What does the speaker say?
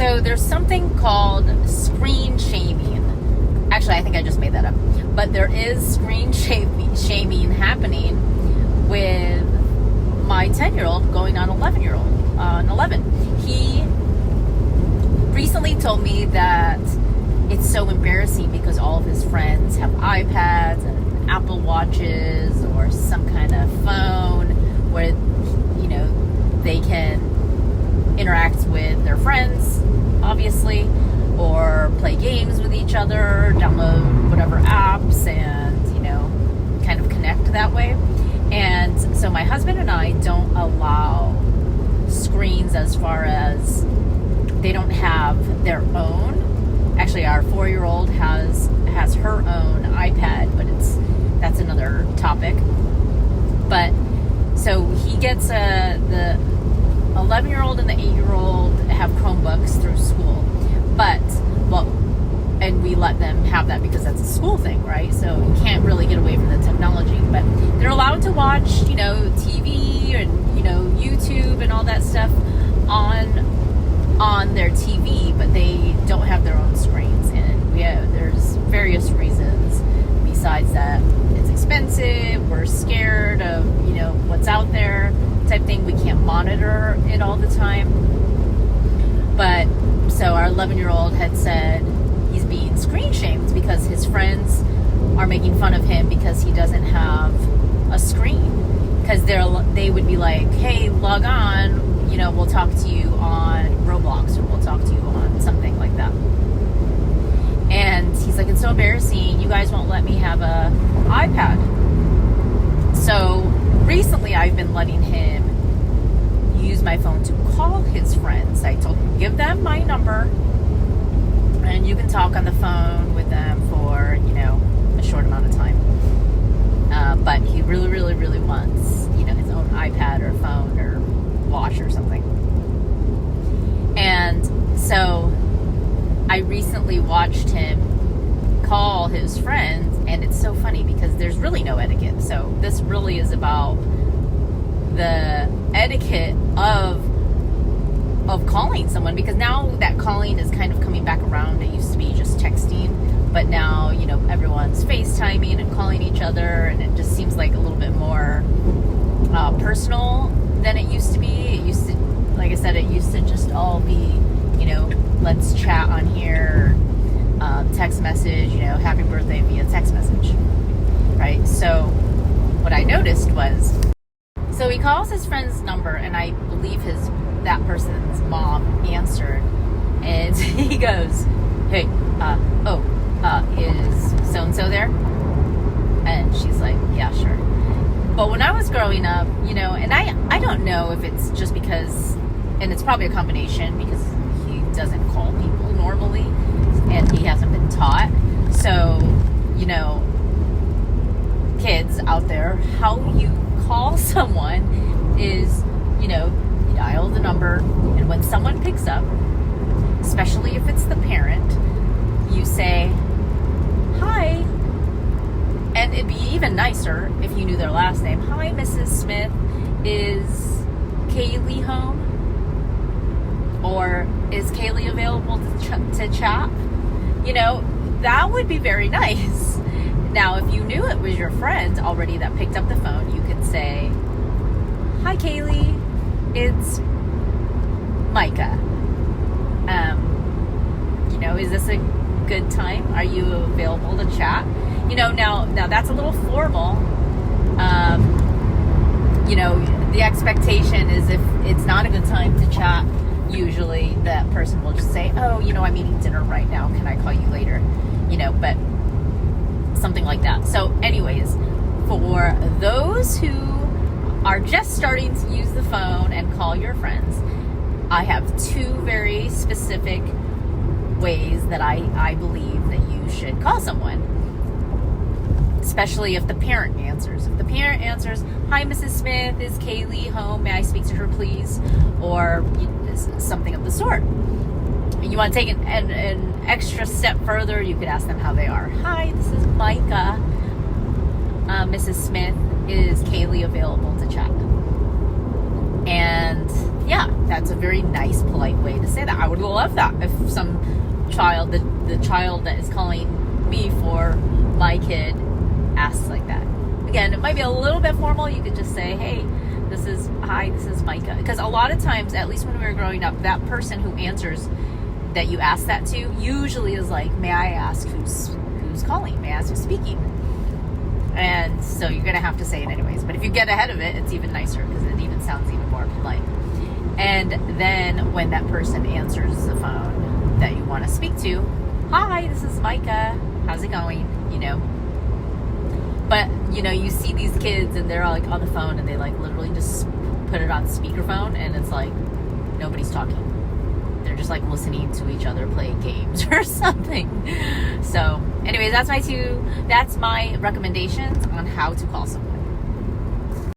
So there's something called screen shaming. Actually, I think I just made that up. But there is screen shaming happening with my 10-year-old going on 11. He recently told me that it's so embarrassing because all of his friends have iPads and Apple Watches or some kind of phone where, you know, they can interact with their friends, obviously, or play games with each other, download whatever apps, and, you know, kind of connect that way. And so my husband and I don't allow screens as far as they don't have their own. Actually, our 4-year-old has her own iPad, but that's another topic. But so he gets the 11-year-old and the 8-year-old have Chromebooks through school, and we let them have that because that's a school thing, right? So you can't really get away from the technology, but they're allowed to watch, you know, TV and, you know, YouTube and all that stuff on their TV, but they don't have their own screens. And there's various reasons besides that. It's expensive, we're scared of, you know, what's out there type thing. We can't monitor it all the time. But so our 11-year-old had said he's being screen shamed because his friends are making fun of him because he doesn't have a screen. Because they would be like, hey, log on, you know, we'll talk to you on Roblox, or we'll talk to you on something like that. And he's like, it's so embarrassing, you guys won't let me have a iPad. So recently I've been letting him use my phone to call his friends. I told him, give them my number and you can talk on the phone with them for, you know, a short amount of time. But he really, really, really wants, you know, his own iPad or phone or watch or something. And so I recently watched him call his friends, and it's so funny because there's really no etiquette. So this really is about the etiquette of calling someone, because now that calling is kind of coming back around. It used to be just texting, but now, you know, everyone's FaceTiming and calling each other, and it just seems like a little bit more personal than it used to be. It used to, like I said, it used to just all be, you know, let's chat on here, text message, you know, happy birthday via text message, right? So what I noticed was, so he calls his friend's number, and I believe that person's mom answered, and he goes, hey, is so-and-so there? And she's like, yeah, sure. But when I was growing up, you know, and I don't know if it's just because, and it's probably a combination because he doesn't call people normally, and he hasn't been taught. So, you know, kids out there, how you call someone is, you know, you dial the number, and when someone picks up, especially if it's the parent, you say, hi. And it'd be even nicer if you knew their last name. Hi, Mrs. Smith. Is Kaylee home? Or is Kaylee available to chat? You know, that would be very nice. Now, if you knew it was your friend already that picked up the phone, you could say, hi, Kaylee. It's Micah. You know, is this a good time? Are you available to chat? You know, now that's a little formal. You know, the expectation is if it's not a good time to chat, usually that person will just say, oh, you know, I'm eating dinner right now. Can I call you later? You know, but something like that. So anyways, for those who are just starting to use the phone and call your friends, I have two very specific ways that I believe that you should call someone, especially if the parent answers. If the parent answers, hi, Mrs. Smith, is Kaylee home? May I speak to her, please? Or something of the sort. You want to take an extra step further, you could ask them how they are. Hi, this is Micah. Mrs. Smith, is Kaylee available to chat? And yeah, that's a very nice, polite way to say that. would love that if some child, the child that is calling me for my kid, asks like that. Again, it might be a little bit formal. You could just say, hey, this is Micah. Because a lot of times, at least when we were growing up, that person who answers that you ask that to usually is like, may I ask who's calling? May I ask who's speaking? And so you're going to have to say it anyways. But if you get ahead of it, it's even nicer because it even sounds even more polite. And then when that person answers the phone that you want to speak to, hi, this is Micah. How's it going? But, you see these kids and they're like on the phone and they like literally just put it on speakerphone and it's like nobody's talking. They're just like listening to each other play games or something. So anyways, that's my recommendations on how to call someone.